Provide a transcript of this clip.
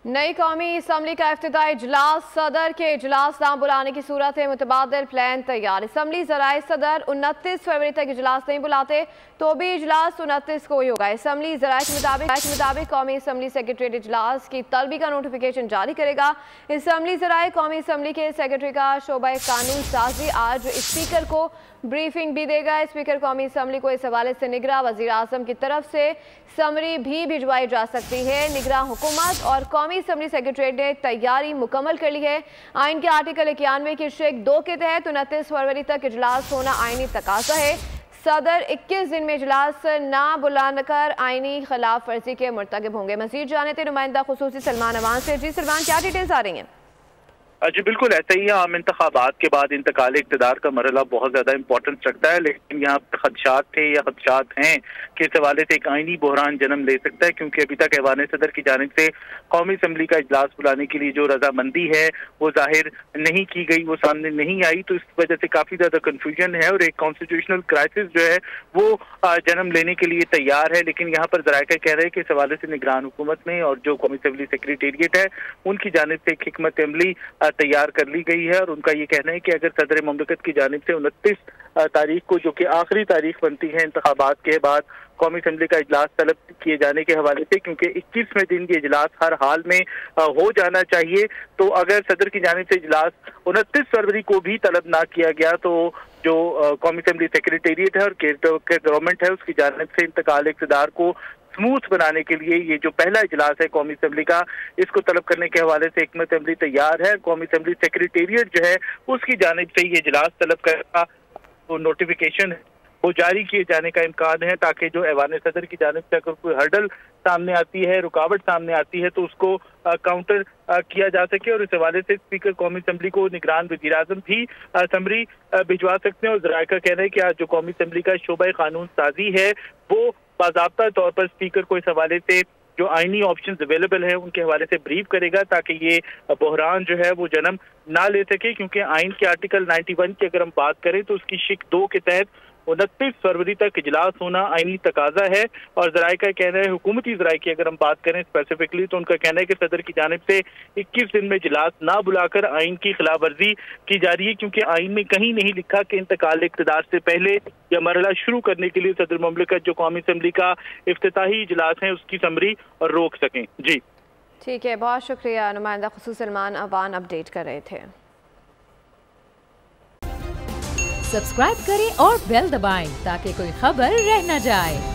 नई कौमी असम्बली का इफ्तिताई इजलास, सदर के इजलास ना बुलाने की सूरत है मुतबादिल प्लान तैयार। असम्बली ज़राए सदर 29 फरवरी तक इजलास नहीं बुलाते तो भी इजलास 29 को ही होगा। असम्बली ज़राए के मुताबिक कौमी असम्बली सेक्रेटरीट इजलास की तलबी का नोटिफिकेशन जारी करेगा। असम्बली ज़राए कौमी असम्बली के सेक्रेटरी का शोबा कानून साजी आज स्पीकर को ब्रीफिंग भी देगा। स्पीकर कौमी असम्बली को इस हवाले से निगरां वज़ीर आज़म की तरफ से समरी भी भिजवाई जा सकती है। निगरां हुकूमत और कौमी असम्बली सेक्रेटरीट ने तैयारी मुकम्मल कर ली है। आइन के आर्टिकल 91 की शेख 2 के तहत 29 फरवरी तक इजलास होना आइनी तकाज़ा है। सदर 21 दिन में इजलास ना बुलाकर आइनी खिलाफ वर्जी के मुर्तकिब होंगे। मज़ीद जाने थे नुमाइंदा खुसूसी सलमान अमान से। जी सलमान, क्या डिटेल्स आ रही हैं? जी बिल्कुल ऐसा ही है। आम इंतखाबात के बाद इंतकाल इक़्तिदार का मरहला बहुत ज़्यादा इंपॉर्टेंस रखता है, लेकिन यहाँ पर खदशात थे या खदशात हैं कि इस हवाले से एक आइनी बहरान जन्म ले सकता है, क्योंकि अभी तक ऐवान सदर की जानिब से कौमी असम्बली का इजलास बुलाने के लिए जो रजामंदी है वो जाहिर नहीं की गई, वो सामने नहीं आई। तो इस वजह से काफ़ी ज़्यादा कन्फ्यूजन है और एक कॉन्स्टिट्यूशनल क्राइसिस जो है वो जन्म लेने के लिए तैयार है। लेकिन यहाँ पर ज़राइका कह रहे हैं कि इस हवाले से निगरान हुकूमत में और जो कौमी असम्बली सेक्रेटेरिएट है उनकी जानिब से एक हिकमत अमली तैयार कर ली गई है। और उनका ये कहना है कि अगर सदर मुमलिकत की जानिब से 29 तारीख को, जो कि आखिरी तारीख बनती है इंतखाबात के बाद, कौमी असम्बली का इजलास तलब किए जाने के हवाले से, क्योंकि 21वें दिन ये इजलास हर हाल में हो जाना चाहिए, तो अगर सदर की जानिब से इजलास 29 फरवरी को भी तलब ना किया गया तो जो कौमी असम्बली सेक्रेटेरिएट है और गवर्नमेंट है उसकी जानिब से इंतकाल इक़्तिदार को स्मूथ बनाने के लिए ये जो पहला इजलास है कौमी असम्बली का, इसको तलब करने के हवाले से हिकमत अमली तैयार है। कौमी असम्बली सेक्रेटेरिएट जो है उसकी जानिब से ये इजलास तलब करने का नोटिफिकेशन वो जारी किए जाने का इम्कान है, ताकि जो ऐवान सदर की जानिब से अगर कोई हर्डल सामने आती है, रुकावट सामने आती है, तो उसको काउंटर किया जा सके। और इस हवाले से स्पीकर कौमी असम्बली को निगरान वज़ीर आज़म भी समरी भिजवा सकते हैं। और ज़राइका कह रहे हैं कि आज जो कौमी असम्बली का शोबा कानून साजी है वो बाज़ाब्ता तौर पर स्पीकर को इस हवाले से जो आइनी ऑप्शंस अवेलेबल है उनके हवाले से ब्रीफ करेगा, ताकि ये बहरान जो है वो जन्म ना ले सके। क्योंकि आइन के आर्टिकल 91 की अगर हम बात करें तो उसकी शिक 2 के तहत 29 फरवरी तक इजलास होना आइनी तकाजा है। और ज़राइका कहना है, हुकूमती ज़राए की अगर हम बात करें स्पेसिफिकली, तो उनका कहना है कि सदर की जानिब से 21 दिन में इजलास ना बुलाकर आइन की खिलाफ वर्जी की जा रही है, क्योंकि आइन में कहीं नहीं लिखा कि इंतकाल इक़्तिदार से पहले या मरहला शुरू करने के लिए सदर मुमलिकत जो कौमी असम्बली का इफ्तिताही इजलास है उसकी समरी और रोक सकें। जी ठीक है, बहुत शुक्रिया। नुमाइंदा खुसूसी सलमान अवान अपडेट कर रहे थे। सब्सक्राइब करें और बेल दबाएं ताकि कोई खबर रह न जाए।